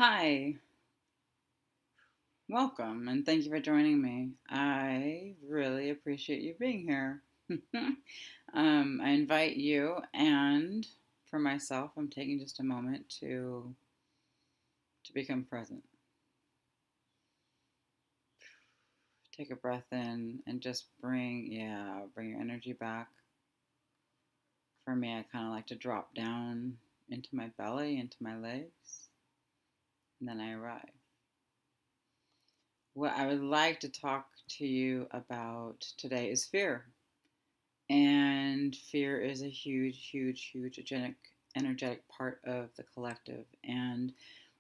Hi, welcome, and thank you for joining me. I really appreciate you being here. I invite you, and for myself, I'm taking just a moment to become present. Take a breath in and just bring your energy back. For me, I kind of like to drop down into my belly, into my legs, and then I arrive. What I would like to talk to you about today is fear. And fear is a huge energetic part of the collective. And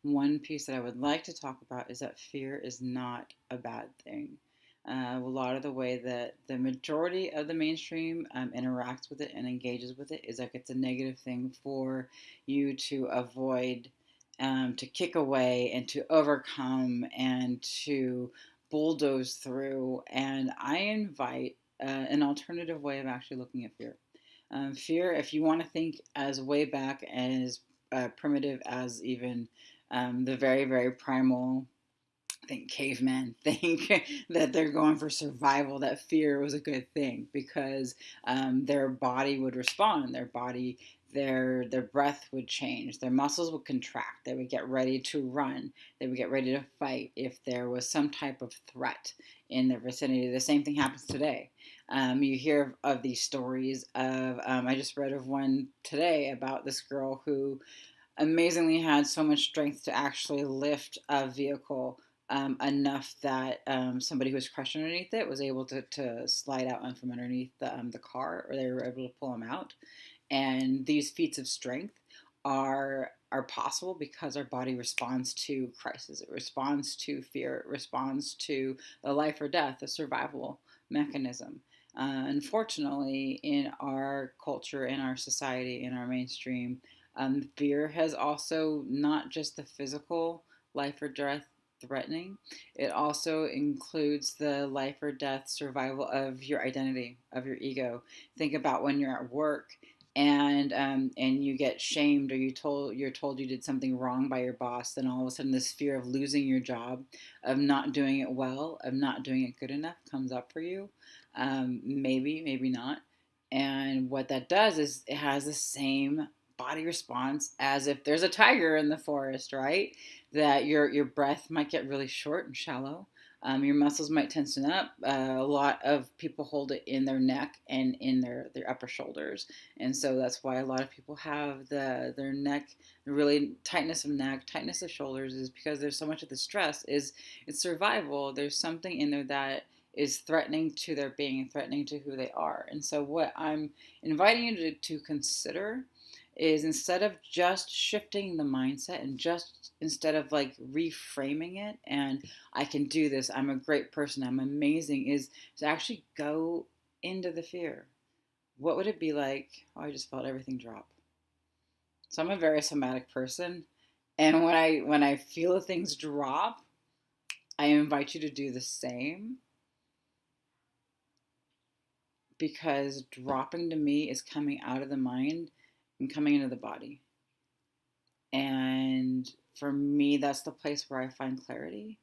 one piece that I would like to talk about is that fear is not a bad thing. A lot of the way that the majority of the mainstream interacts with it and engages with it is like it's a negative thing for you to avoid, to kick away, and to overcome, and to bulldoze through. And I invite an alternative way of actually looking at fear. Fear, if you want to think as way back as primitive as even the very primal, I think cavemen think that they're going for survival, that fear was a good thing because their body would respond. Their breath would change. Their muscles would contract. They would get ready to run. They would get ready to fight if there was some type of threat in their vicinity. The same thing happens today. You hear of these stories of, I just read of one today about this girl who amazingly had so much strength to actually lift a vehicle enough that somebody who was crushed underneath it was able to slide out from underneath the car, or they were able to pull him out. And these feats of strength are possible because our body responds to crisis. It responds to fear. It responds to the life or death, a survival mechanism. Unfortunately, in our culture, in our society, in our mainstream, fear has also not just the physical life or death threatening, it also includes the life or death survival of your identity, of your ego. Think about when you're at work and you get shamed, or you're told you did something wrong by your boss. Then all of a sudden this fear of losing your job, of not doing it well, of not doing it good enough comes up for you. Maybe not. And what that does is it has the same body response as if there's a tiger in the forest, right? That your breath might get really short and shallow. Your muscles might tension up. A lot of people hold it in their neck and in their upper shoulders, and so that's why a lot of people have their neck, really tightness of neck, tightness of shoulders, is because there's so much of the stress is it's survival. There's something in there that is threatening to their being, threatening to who they are. And so what I'm inviting you to consider is, instead of just shifting the mindset and just instead of like reframing it and I can do this, I'm a great person, I'm amazing, is to actually go into the fear. What would it be like? Oh, I just felt everything drop. So I'm a very somatic person, and when I feel things drop, I invite you to do the same, because dropping to me is coming out of the mind and coming into the body. And for me, that's the place where I find clarity.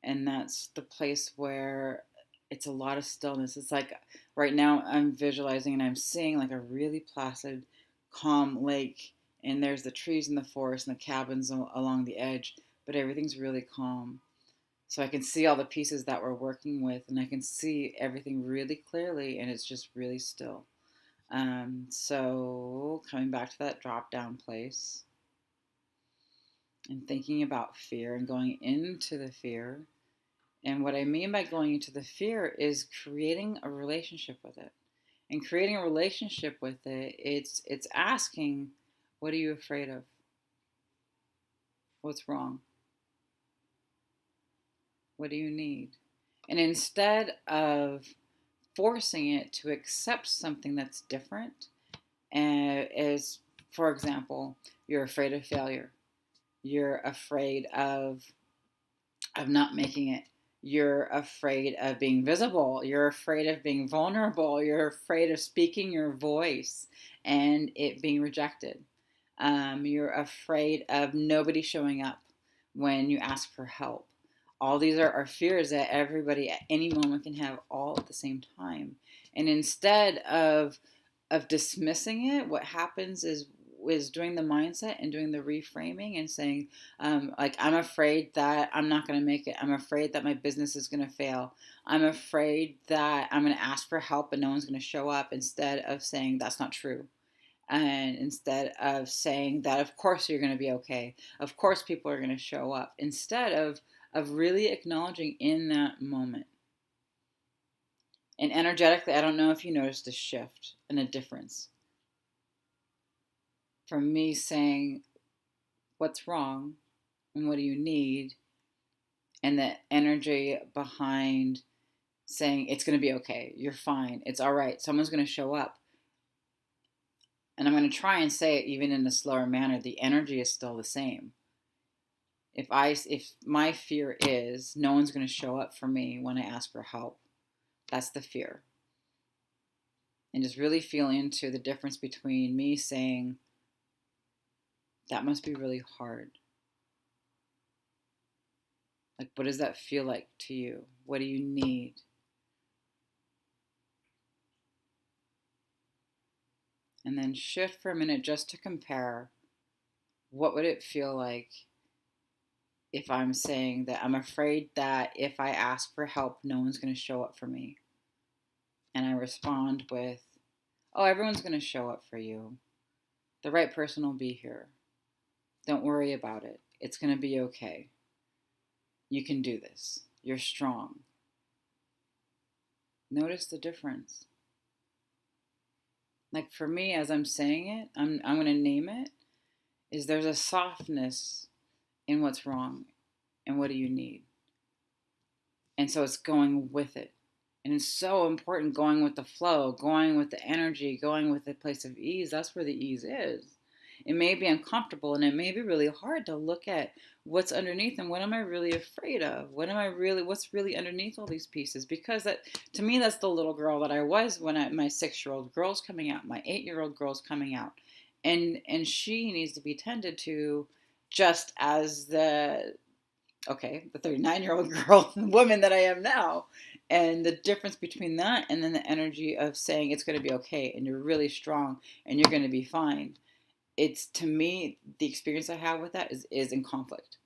And that's the place where it's a lot of stillness. It's like right now I'm visualizing and I'm seeing like a really placid, calm lake. And there's the trees in the forest and the cabins along the edge, but everything's really calm. So I can see all the pieces that we're working with, and I can see everything really clearly, and it's just really still. So coming back to that drop down place and thinking about fear and going into the fear. And what I mean by going into the fear is creating a relationship with it. And creating a relationship with it, it's asking, what are you afraid of? What's wrong? What do you need? And instead of forcing it to accept something that's different, is, for example, you're afraid of failure. You're afraid of not making it. You're afraid of being visible. You're afraid of being vulnerable. You're afraid of speaking your voice and it being rejected. You're afraid of nobody showing up. when you ask for help. All these are fears that everybody at any moment can have all at the same time. And instead of dismissing it, what happens is doing the mindset and doing the reframing and saying, like, I'm afraid that I'm not going to make it. I'm afraid that my business is going to fail. I'm afraid that I'm going to ask for help and no one's going to show up, instead of saying that's not true. And instead of saying that, of course, you're going to be okay. Of course, people are going to show up. Instead of really acknowledging in that moment. And energetically, I don't know if you noticed a shift and a difference from me saying, what's wrong and what do you need? And the energy behind saying, it's going to be okay. You're fine. It's all right. Someone's going to show up. And I'm going to try and say it even in a slower manner. The energy is still the same. If my fear is no one's going to show up for me when I ask for help, that's the fear. And just really feel into the difference between me saying, that must be really hard. Like, what does that feel like to you? What do you need? And then shift for a minute just to compare, what would it feel like if I'm saying that I'm afraid that if I ask for help, no one's going to show up for me. And I respond with, oh, everyone's going to show up for you. The right person will be here. Don't worry about it. It's going to be okay. You can do this. You're strong. Notice the difference. Like, for me, as I'm saying it, I'm going to name it, is there's a softness in what's wrong and what do you need. And so it's going with it. And it's so important, going with the flow, going with the energy, going with the place of ease. That's where the ease is. It may be uncomfortable and it may be really hard to look at what's underneath and what am I really afraid of? What's really underneath all these pieces? Because that, to me, that's the little girl that I was when my 6-year-old girl's coming out, my 8-year-old girl's coming out. And she needs to be tended to, just as the 39-year-old girl, woman that I am now. And the difference between that and then the energy of saying it's going to be okay and you're really strong and you're going to be fine. It's, to me, the experience I have with that is in conflict.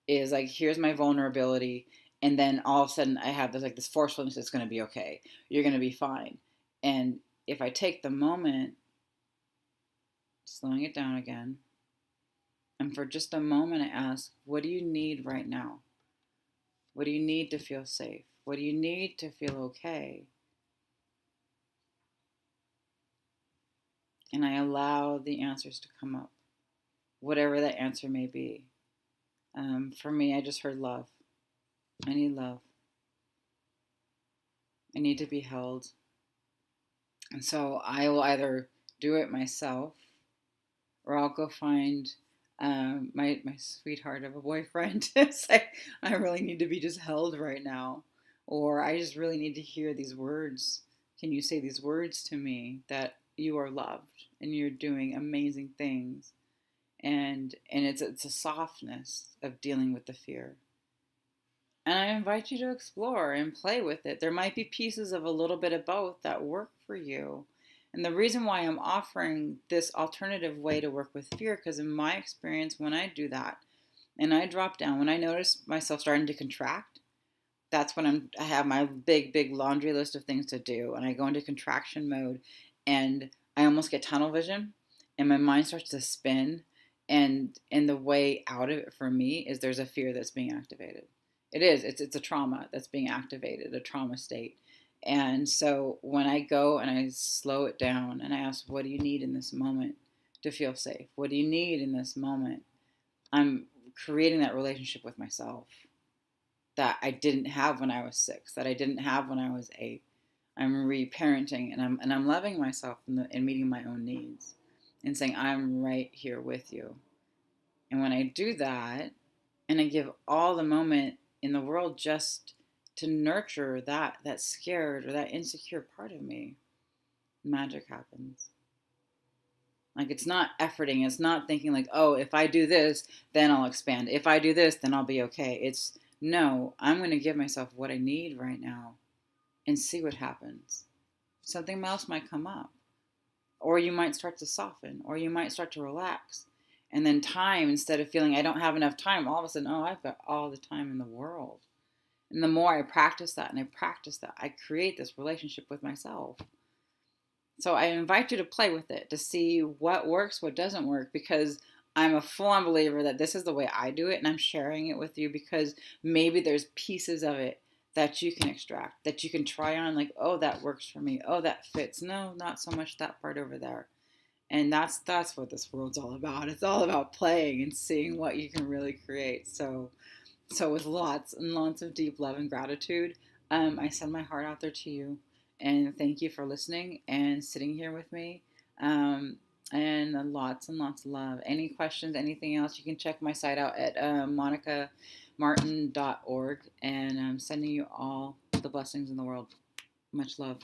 Is like, here's my vulnerability, and then all of a sudden I have this forcefulness, it's going to be okay. You're going to be fine. And if I take the moment, slowing it down again, and for just a moment I ask, what do you need right now? What do you need to feel safe? What do you need to feel okay? And I allow the answers to come up, whatever that answer may be. For me, I just heard love. I need love. I need to be held. And so I will either do it myself, or I'll go find my sweetheart of a boyfriend to say, I really need to be just held right now. Or I just really need to hear these words. Can you say these words to me, that you are loved and you're doing amazing things? And it's a softness of dealing with the fear. And I invite you to explore and play with it. There might be pieces of a little bit of both that work for you. And the reason why I'm offering this alternative way to work with fear, because in my experience, when I do that and I drop down, when I notice myself starting to contract, that's when I have my big laundry list of things to do. And I go into contraction mode and I almost get tunnel vision and my mind starts to spin. And the way out of it for me is there's a fear that's being activated. It's a trauma that's being activated, a trauma state. And so when I go and I slow it down and I ask, what do you need in this moment to feel safe? What do you need in this moment? I'm creating that relationship with myself that I didn't have when I was 6, that I didn't have when I was 8. I'm reparenting and I'm loving myself and meeting my own needs and saying, I'm right here with you. And when I do that, and I give all the moment in the world just to nurture that scared or that insecure part of me, magic happens. Like, it's not efforting. It's not thinking like, oh, if I do this, then I'll expand. If I do this, then I'll be okay. It's no, I'm going to give myself what I need right now and see what happens. Something else might come up, or you might start to soften, or you might start to relax. And then time, instead of feeling I don't have enough time, all of a sudden, oh, I've got all the time in the world. And the more I practice that and I practice that, I create this relationship with myself. So I invite you to play with it to see what works, what doesn't work, because I'm a full on believer that this is the way I do it, and I'm sharing it with you because maybe there's pieces of it that you can extract, that you can try on, like, oh, that works for me. Oh, that fits. No, not so much that part over there. And that's what this world's all about. It's all about playing and seeing what you can really create. So with lots and lots of deep love and gratitude, I send my heart out there to you, and thank you for listening and sitting here with me. And lots of love. Any questions, anything else, you can check my site out at monicamartin.org. And I'm sending you all the blessings in the world. Much love.